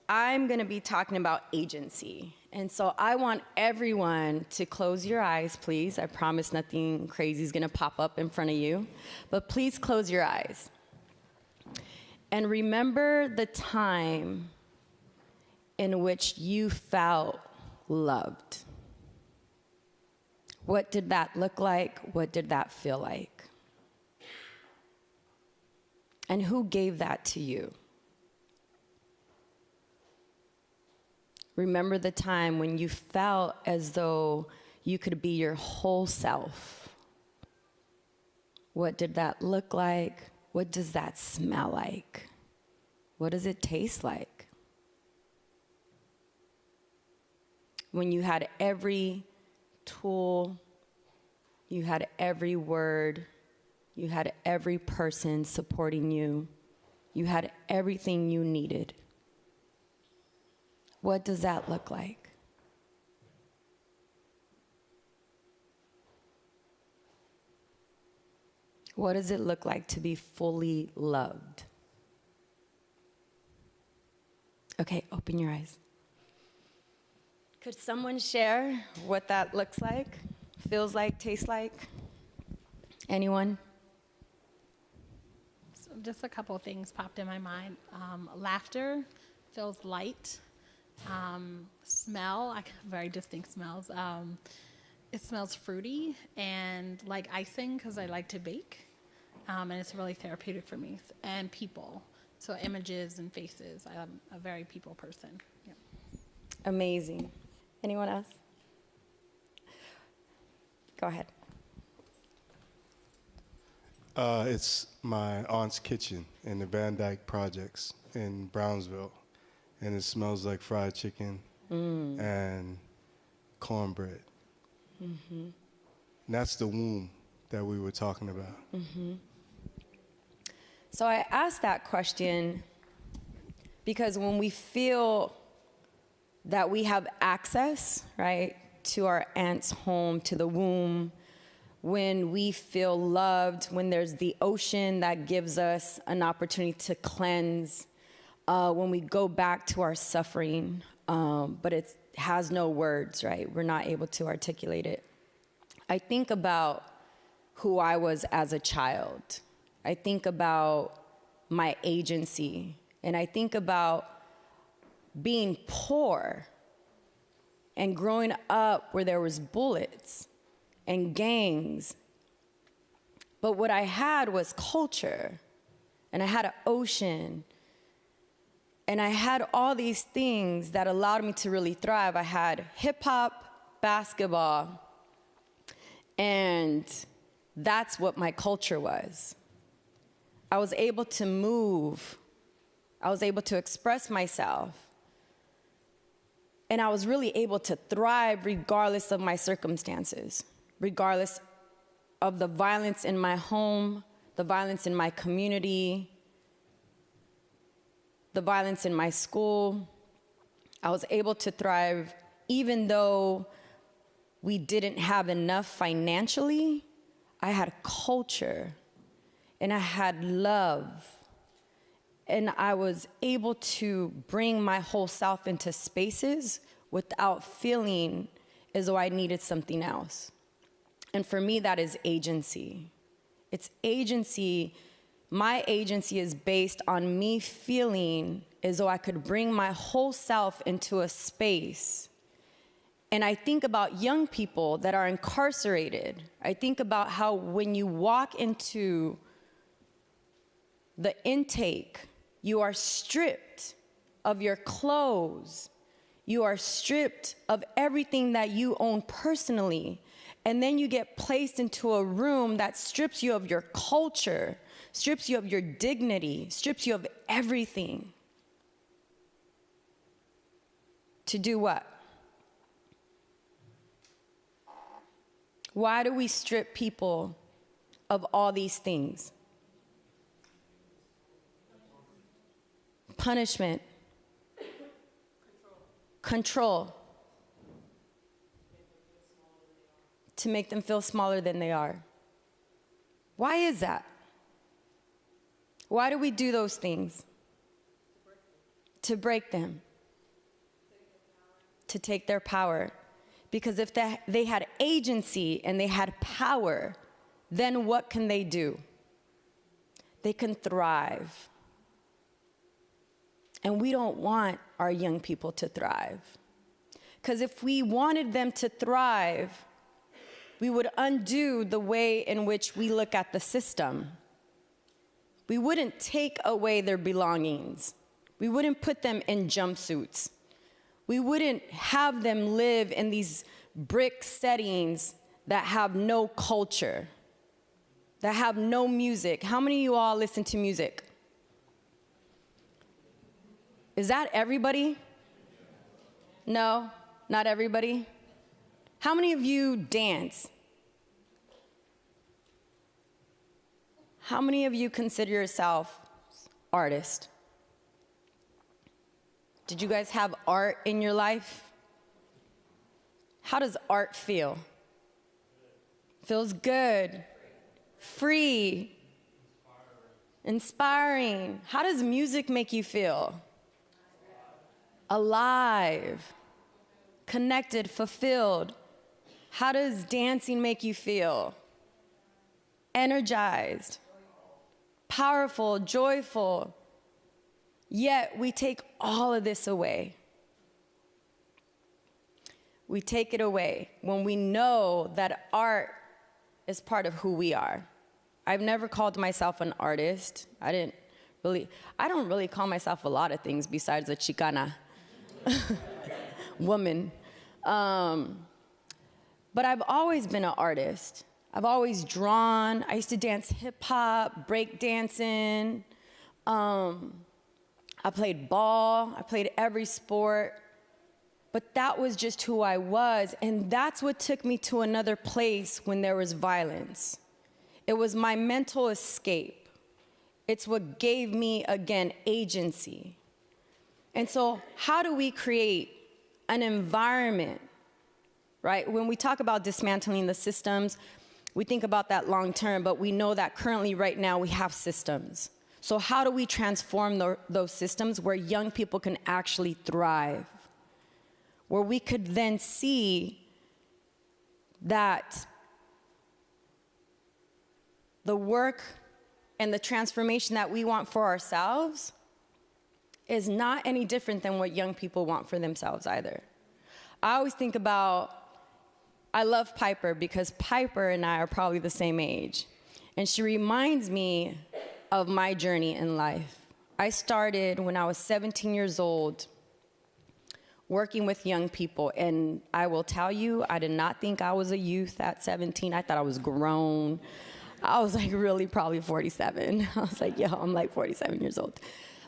I'm going to be talking about agency. And so I want everyone to close your eyes, please. I promise nothing crazy is going to pop up in front of you. But please close your eyes. And remember the time in which you felt loved. What did that look like? What did that feel like? And who gave that to you? Remember the time when you felt as though you could be your whole self. What did that look like? What does that smell like? What does it taste like? When you had every tool, you had every word, you had every person supporting you, you had everything you needed. What does that look like? What does it look like to be fully loved? Okay, open your eyes. Could someone share what that looks like, feels like, tastes like? Anyone? So just a couple of things popped in my mind. Laughter feels light. Smell, very distinct smells. It smells fruity and like icing because I like to bake. And it's really therapeutic for me. And people, so images and faces. I'm a very people person. Yeah. Amazing. Anyone else? Go ahead. It's my aunt's kitchen in the Van Dyke Projects in Brownsville. And it smells like fried chicken and cornbread. Mm-hmm. And that's the womb that we were talking about. Mm-hmm. So I asked that question because when we feel that we have access, right, to our aunt's home, to the womb, when we feel loved, when there's the ocean that gives us an opportunity to cleanse, when we go back to our suffering, but it has no words, right? We're not able to articulate it. I think about who I was as a child. I think about my agency. And I think about being poor and growing up where there was bullets and gangs. But what I had was culture, and I had an ocean, and I had all these things that allowed me to really thrive. I had hip hop, basketball, and that's what my culture was. I was able to move. I was able to express myself. And I was really able to thrive regardless of my circumstances, regardless of the violence in my home, the violence in my community, the violence in my school. I was able to thrive even though we didn't have enough financially. I had culture, and I had love, and I was able to bring my whole self into spaces without feeling as though I needed something else. And for me, that is agency. It's agency. My agency is based on me feeling as though I could bring my whole self into a space. And I think about young people that are incarcerated. I think about how when you walk into the intake, you are stripped of your clothes. You are stripped of everything that you own personally. And then you get placed into a room that strips you of your culture, strips you of your dignity, strips you of everything. To do what? Why do we strip people of all these things? Punishment. Control. To make them feel smaller than they are. Why is that? Why do we do those things? To break them. to take their power. Because if they had agency and they had power, then what can they do? They can thrive. And we don't want our young people to thrive. Because if we wanted them to thrive, we would undo the way in which we look at the system. We wouldn't take away their belongings. We wouldn't put them in jumpsuits. We wouldn't have them live in these brick settings that have no culture, that have no music. How many of you all listen to music? Is that everybody? No, not everybody. How many of you dance? How many of you consider yourself artist? Did you guys have art in your life? How does art feel? Feels good, free, inspiring. How does music make you feel? Alive, connected, fulfilled. How does dancing make you feel? Energized, powerful, joyful. Yet we take all of this away. We take it away when we know that art is part of who we are. I've never called myself an artist. I don't really call myself a lot of things besides a Chicana woman. But I've always been an artist. I've always drawn. I used to dance hip hop, break dancing. I played ball. I played every sport. But that was just who I was. And that's what took me to another place when there was violence. It was my mental escape. It's what gave me, again, agency. And so how do we create an environment, right? When we talk about dismantling the systems, we think about that long term, but we know that currently right now we have systems. So how do we transform those systems where young people can actually thrive? Where we could then see that the work and the transformation that we want for ourselves is not any different than what young people want for themselves either. I always think about, I love Piper because Piper and I are probably the same age. And she reminds me of my journey in life. I started when I was 17 years old working with young people. And I will tell you, I did not think I was a youth at 17. I thought I was grown. I was like really probably 47. I was like, yo, I'm like 47 years old.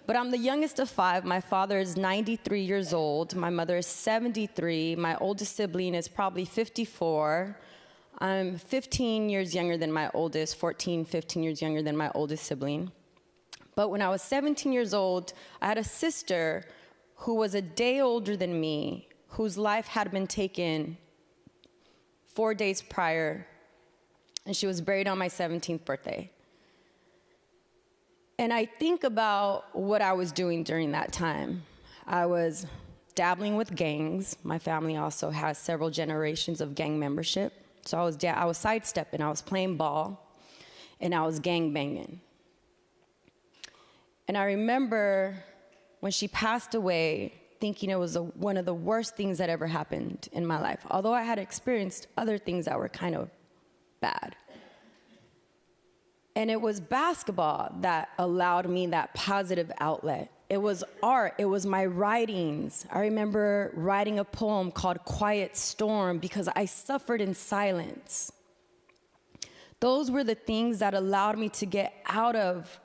But I'm the youngest of 5. My father is 93 years old. My mother is 73. My oldest sibling is probably 54. I'm 15 years younger than my oldest, 15 years younger than my oldest sibling. But when I was 17 years old, I had a sister who was a day older than me, whose life had been taken 4 days prior, and she was buried on my 17th birthday. And I think about what I was doing during that time. I was dabbling with gangs. My family also has several generations of gang membership. So I was sidestepping, I was playing ball, and I was gang banging. And I remember when she passed away, thinking it was one of the worst things that ever happened in my life, although I had experienced other things that were kind of bad. And it was basketball that allowed me that positive outlet. It was art. It was my writings. I remember writing a poem called Quiet Storm because I suffered in silence. Those were the things that allowed me to get out of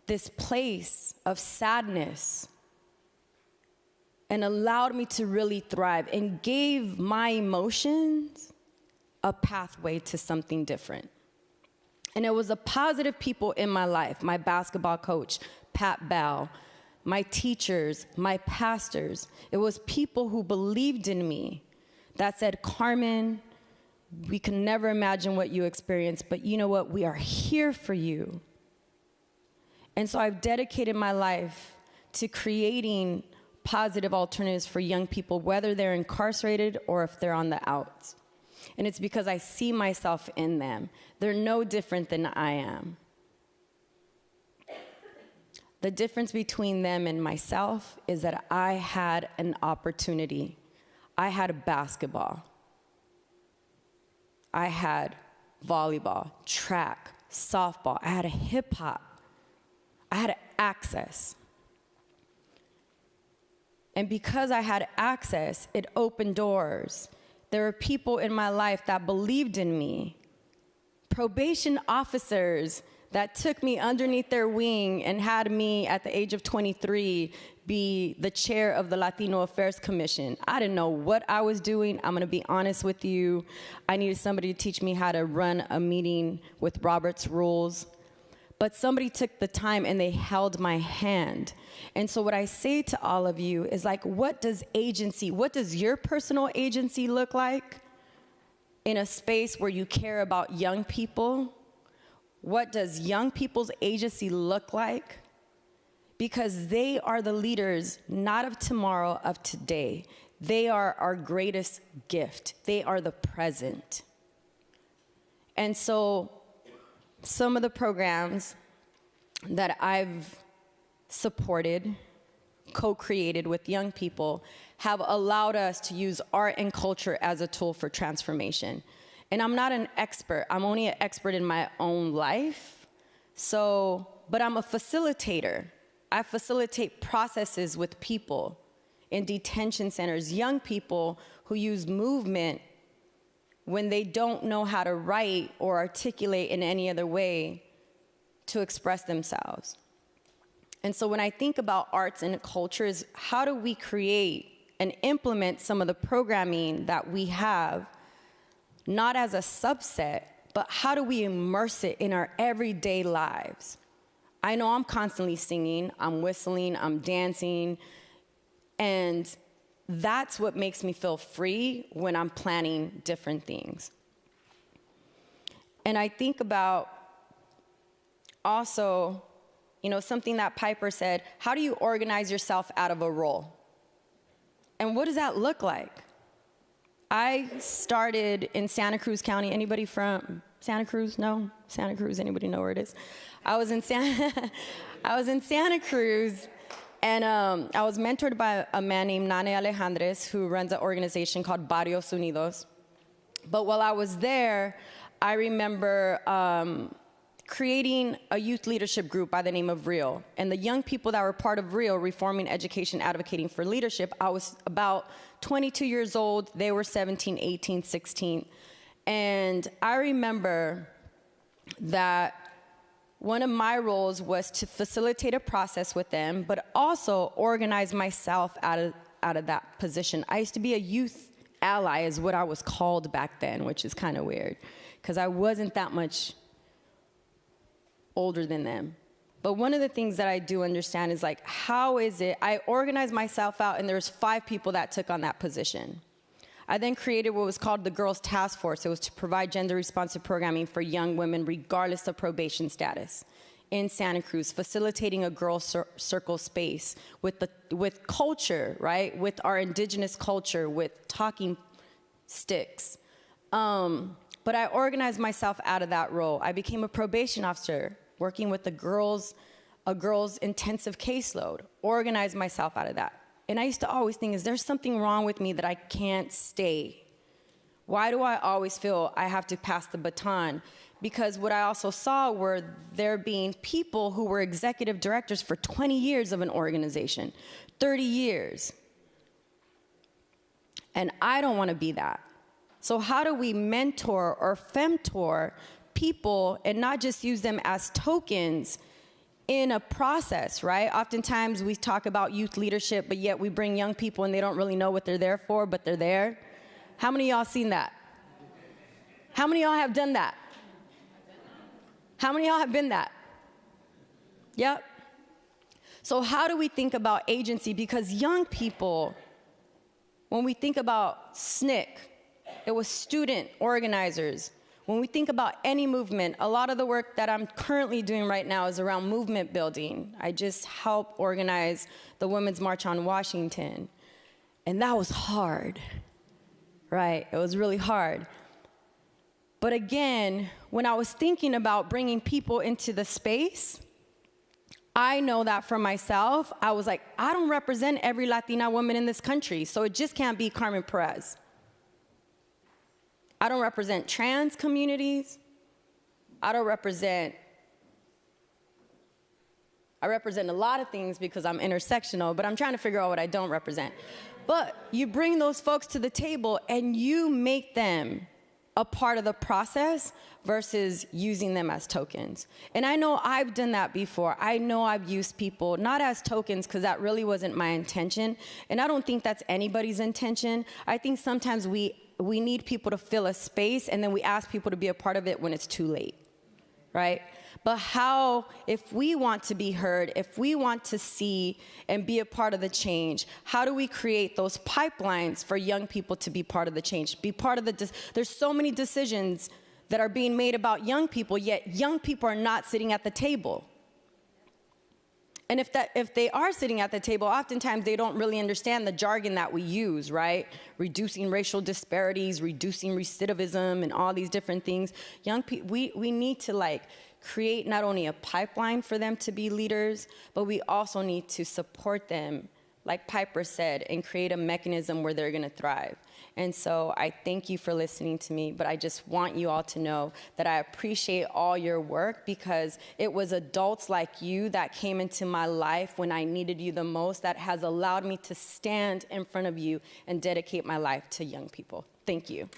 this place of sadness and allowed me to really thrive and gave my emotions a pathway to something different. And it was the positive people in my life, my basketball coach, Pat Bell, my teachers, my pastors. It was people who believed in me that said, Carmen, we can never imagine what you experienced, but you know what? We are here for you. And so I've dedicated my life to creating positive alternatives for young people, whether they're incarcerated or if they're on the outs. And it's because I see myself in them. They're no different than I am. The difference between them and myself is that I had an opportunity. I had basketball. I had volleyball, track, softball. I had a hip hop. I had access. And because I had access, it opened doors. There were people in my life that believed in me. Probation officers that took me underneath their wing and had me at the age of 23 be the chair of the Latino Affairs Commission. I didn't know what I was doing. I'm gonna be honest with you. I needed somebody to teach me how to run a meeting with Robert's rules. But somebody took the time and they held my hand. And so what I say to all of you is like, what does your personal agency look like in a space where you care about young people? What does young people's agency look like? Because they are the leaders, not of tomorrow, of today. They are our greatest gift. They are the present. And so some of the programs that I've supported, co-created with young people, have allowed us to use art and culture as a tool for transformation. And I'm not an expert. I'm only an expert in my own life. But I'm a facilitator. I facilitate processes with people in detention centers, young people who use movement when they don't know how to write or articulate in any other way to express themselves. And so when I think about arts and cultures, how do we create and implement some of the programming that we have, not as a subset, but how do we immerse it in our everyday lives? I know I'm constantly singing, I'm whistling, I'm dancing, and that's what makes me feel free when I'm planning different things. And I think about also, something that Piper said, how do you organize yourself out of a role? And what does that look like? I started in Santa Cruz County. Anybody from Santa Cruz? No? Santa Cruz, anybody know where it is? I was in Santa Cruz, and I was mentored by a man named Nane Alejandres, who runs an organization called Barrios Unidos. But while I was there, I remember creating a youth leadership group by the name of Weill. And the young people that were part of Weill, Reforming Education, Advocating for Leadership, I was about 22 years old. They were 17, 18, 16. And I remember that one of my roles was to facilitate a process with them, but also organize myself out of that position. I used to be a youth ally, is what I was called back then, which is kind of weird, because I wasn't that much older than them. But one of the things that I do understand is like, how is it, I organized myself out and there was 5 people that took on that position. I then created what was called the Girls Task Force. It was to provide gender-responsive programming for young women regardless of probation status in Santa Cruz, facilitating a girls' circle space with culture, right? With our indigenous culture, with talking sticks. But I organized myself out of that role. I became a probation officer, working with a girls' intensive caseload, organized myself out of that. And I used to always think, is there something wrong with me that I can't stay? Why do I always feel I have to pass the baton? Because what I also saw were there being people who were executive directors for 20 years of an organization, 30 years. And I don't want to be that. So how do we mentor or femtor people and not just use them as tokens in a process, right? Oftentimes we talk about youth leadership, but yet we bring young people and they don't really know what they're there for, but they're there. How many of y'all seen that? How many of y'all have done that? How many of y'all have been that? Yep. So how do we think about agency? Because young people, when we think about SNCC, it was student organizers. When we think about any movement, a lot of the work that I'm currently doing right now is around movement building. I just helped organize the Women's March on Washington. And that was hard, right? It was really hard. But again, when I was thinking about bringing people into the space, I know that for myself, I was like, I don't represent every Latina woman in this country, so it just can't be Carmen Perez. I don't represent trans communities. I represent a lot of things because I'm intersectional, but I'm trying to figure out what I don't represent. But you bring those folks to the table and you make them a part of the process versus using them as tokens. And I know I've done that before. I know I've used people not as tokens because that really wasn't my intention. And I don't think that's anybody's intention. I think sometimes we need people to fill a space and then we ask people to be a part of it when it's too late, right? But how, if we want to be heard, if we want to see and be a part of the change, how do we create those pipelines for young people to be part of the change, be part of there's so many decisions that are being made about young people, yet young people are not sitting at the table. And if they are sitting at the table, oftentimes they don't really understand the jargon that we use, right? Reducing racial disparities, reducing recidivism, and all these different things. Young people, we need to create not only a pipeline for them to be leaders, but we also need to support them, like Piper said, and create a mechanism where they're gonna thrive. And so I thank you for listening to me, but I just want you all to know that I appreciate all your work because it was adults like you that came into my life when I needed you the most that has allowed me to stand in front of you and dedicate my life to young people. Thank you.